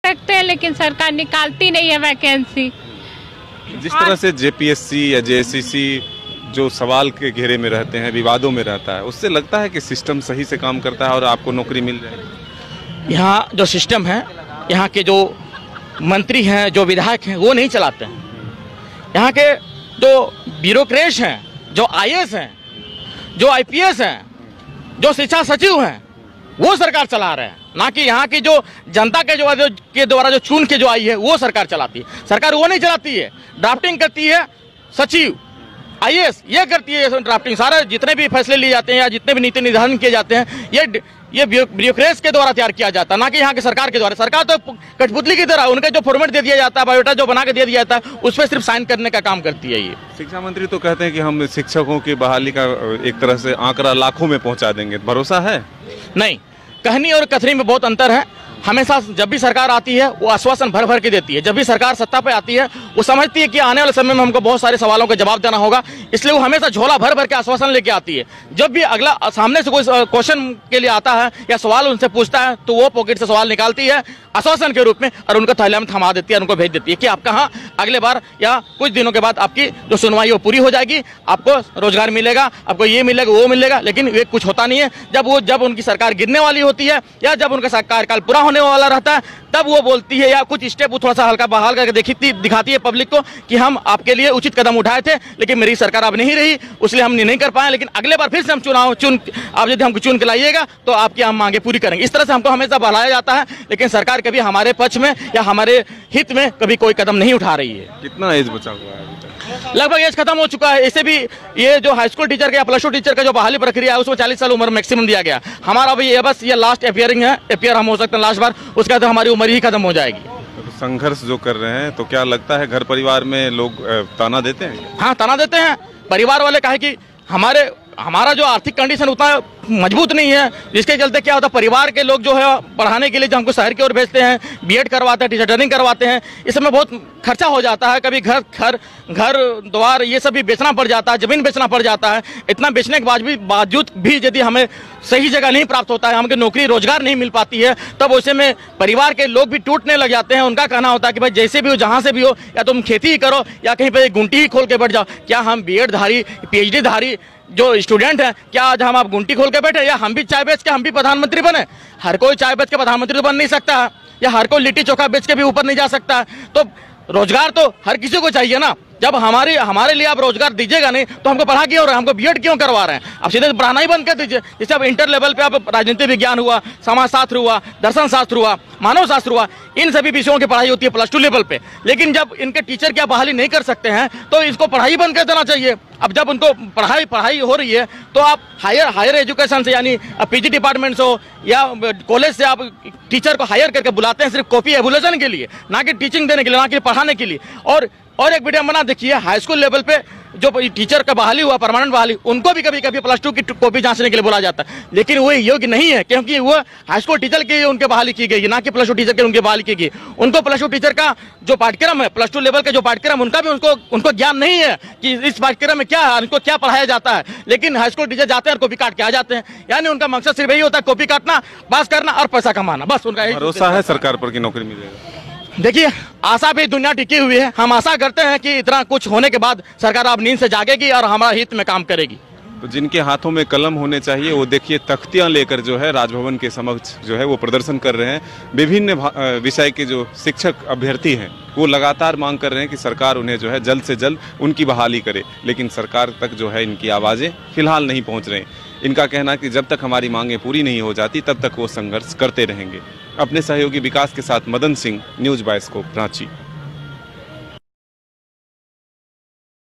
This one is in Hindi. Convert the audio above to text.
सकते हैं, लेकिन सरकार निकालती नहीं है वैकेंसी। जिस तरह से जेपीएससी या जेएससीसी जो सवाल के घेरे में रहते हैं, विवादों में रहता है, उससे लगता है कि सिस्टम सही से काम करता है और आपको नौकरी मिल जाएगी। यहाँ जो सिस्टम है, यहाँ के जो मंत्री हैं, जो विधायक हैं, वो नहीं चलाते हैं। यहाँ के जो ब्यूरोक्रेट हैं, जो आईएएस हैं, जो आईपीएस हैं, जो शिक्षा सचिव हैं, वो सरकार चला रहे हैं, ना कि यहाँ की जो जनता के द्वारा जो चुन के जो आई है वो सरकार चलाती है। सरकार वो नहीं चलाती है, ड्राफ्टिंग करती है सचिव, आईएएस ये करती है ड्राफ्टिंग। सारे जितने भी फैसले लिए जाते हैं या जितने भी नीति निर्धारण किए जाते हैं, ये ब्यूरोक्रेट्स के द्वारा तैयार किया जाता है, ना कि यहाँ की सरकार के द्वारा। सरकार तो कठपुतली की तरह उनका जो फॉर्मेट दे दिया जाता है, बायोडाटा जो बना के दे दिया जाता है, उस पर सिर्फ साइन करने का काम करती है ये। शिक्षा मंत्री तो कहते हैं कि हम शिक्षकों की बहाली का एक तरह से आंकड़ा लाखों में पहुंचा देंगे, भरोसा है? नहीं, कहनी और कथनी में बहुत अंतर है। हमेशा जब भी सरकार आती है वो आश्वासन भर भर के देती है। जब भी सरकार सत्ता पे आती है वो समझती है कि आने वाले समय में हमको बहुत सारे सवालों का जवाब देना होगा, इसलिए वो हमेशा झोला भर भर के आश्वासन लेके आती है। जब भी अगला सामने से कोई क्वेश्चन के लिए आता है या सवाल उनसे पूछता है तो वो पॉकेट से सवाल निकालती है आश्वासन के रूप में और उनका थैला में थमा देती है, उनको भेज देती है कि आप कहाँ अगले बार या कुछ दिनों के बाद आपकी जो सुनवाई वो पूरी हो जाएगी, आपको रोजगार मिलेगा, आपको ये मिलेगा, वो मिलेगा। लेकिन ये कुछ होता नहीं है। जब उनकी सरकार गिरने वाली होती है या जब उनका कार्यकाल पूरा होने वाला रहता है, तब वो बोलती है या कुछ स्टेप थोड़ा सा हल्का बहाल करके दिखाती है पब्लिक को कि हम आपके लिए उचित कदम उठाए थे, लेकिन मेरी सरकार अब नहीं रही, इसलिए हम नहीं कर पाए, लेकिन अगले बार फिर से हम आप यदि हमको चुन के लाइएगा तो आपकी हम मांगे पूरी करेंगे। इस तरह से हमको हमेशा बहलाया जाता है, लेकिन सरकार कभी हमारे पक्ष में या हमारे हित में कभी कोई कदम नहीं उठा रही है। कितना एज बचा हुआ है? लगभग एज खत्म हो चुका है। ऐसे भी ये जो हाई स्कूल टीचर का या प्लस टू टीचर का जो बहाली प्रक्रिया है उसमें 40 साल उम्र मैक्सिमम दिया गया। हमारा अभी ये लास्ट अपियर हम हो सकते हैं लास्ट बार, उसके बाद हमारी उम्र ही खत्म हो जाएगी। तो संघर्ष जो कर रहे हैं, तो क्या लगता है घर परिवार में लोग ताना देते हैं? हाँ, ताना देते हैं। परिवार वाले कहे कि हमारा जो आर्थिक कंडीशन उतना मजबूत नहीं है, जिसके चलते क्या होता है परिवार के लोग जो है पढ़ाने के लिए जो हमको शहर की ओर भेजते हैं, बीएड करवाते हैं, टीचर ट्रेनिंग करवाते हैं, इस समय बहुत खर्चा हो जाता है। कभी घर द्वार ये सब भी बेचना पड़ जाता है, जमीन बेचना पड़ जाता है। इतना बेचने के बावजूद भी यदि हमें सही जगह नहीं प्राप्त होता है, हमको नौकरी रोजगार नहीं मिल पाती है, तब वैसे में परिवार के लोग भी टूटने लग जाते हैं। उनका कहना होता है कि भाई जैसे भी हो, जहाँ से भी हो, या तुम खेती ही करो या कहीं पर गुंटी ही खोल के बैठ जाओ। क्या हम बीएड धारी, पीएचडी धारी जो स्टूडेंट हैं, क्या आज हम आप गुंटी खोल के बैठे या हम भी चाय बेच के हम भी प्रधानमंत्री बने? हर कोई चाय बेच के प्रधानमंत्री तो बन नहीं सकता है, या हर कोई लिट्टी चोखा बेच के भी ऊपर नहीं जा सकता है। तो रोजगार तो हर किसी को चाहिए ना। जब हमारे लिए आप रोजगार दीजिएगा नहीं तो हमको पढ़ा क्यों रहे हैं, हमको बीएड क्यों करवा रहे हैं? आप सीधे पढ़ाना ही बंद कर दीजिए। जैसे अब इंटर लेवल पे आप राजनीति विज्ञान हुआ, समाज शास्त्र हुआ, दर्शन शास्त्र हुआ, मानव शास्त्र हुआ, इन सभी विषयों की पढ़ाई होती है प्लस टू लेवल पे। लेकिन जब इनके टीचर की बहाली नहीं कर सकते हैं तो इसको पढ़ाई बंद कर देना चाहिए। अब जब उनको पढ़ाई हो रही है तो आप हायर एजुकेशन से, यानी पीजी डिपार्टमेंट से हो या कॉलेज से आप टीचर को हायर करके बुलाते हैं सिर्फ कॉपी एवोल्यूशन के लिए, ना कि टीचिंग देने के लिए, ना कि पढ़ाने के लिए। और एक वीडियो बना देखिए, हाई स्कूल लेवल पे जो टीचर का बहाली हुआ, परमानेंट बहाली, उनको भी कभी कभी प्लस टू की कॉपी जांचने के लिए बोला जाता है, लेकिन वो योग्य नहीं है, क्योंकि वो हाई स्कूल टीचर के उनके बहाली की गई, ना कि प्लस टू टीचर के उनके बहाली की गई। उनको प्लस टू टीचर का जो पाठ्यक्रम है, प्लस टू लेवल का जो पाठ्यक्रम, उनका भी उनको ज्ञान नहीं है कि इस पाठ्यक्रम में क्या है, उनको क्या पढ़ाया जाता है। लेकिन हाई स्कूल टीचर जाते हैं और कॉपी काट के आ जाते हैं, यानी उनका मकसद सिर्फ यही होता है कॉपी काटना, पास करना और पैसा कमाना, बस उनका भरोसा है सरकार पर कि नौकरी मिलेगा। देखिए, आशा भी दुनिया टिकी हुई है। हम आशा करते हैं कि इतना कुछ होने के बाद सरकार अब नींद से जागेगी और हमारा हित में काम करेगी। तो जिनके हाथों में कलम होने चाहिए वो देखिए तख्तियां लेकर जो है राजभवन के समक्ष जो है वो प्रदर्शन कर रहे हैं। विभिन्न विषय के जो शिक्षक अभ्यर्थी हैं वो लगातार मांग कर रहे हैं कि सरकार उन्हें जो है जल्द से जल्द उनकी बहाली करे, लेकिन सरकार तक जो है इनकी आवाज़ें फिलहाल नहीं पहुंच रही। इनका कहना है कि जब तक हमारी मांगें पूरी नहीं हो जाती तब तक वो संघर्ष करते रहेंगे। अपने सहयोगी विकास के साथ मदन सिंह, न्यूज़ बाइस्कोप, रांची।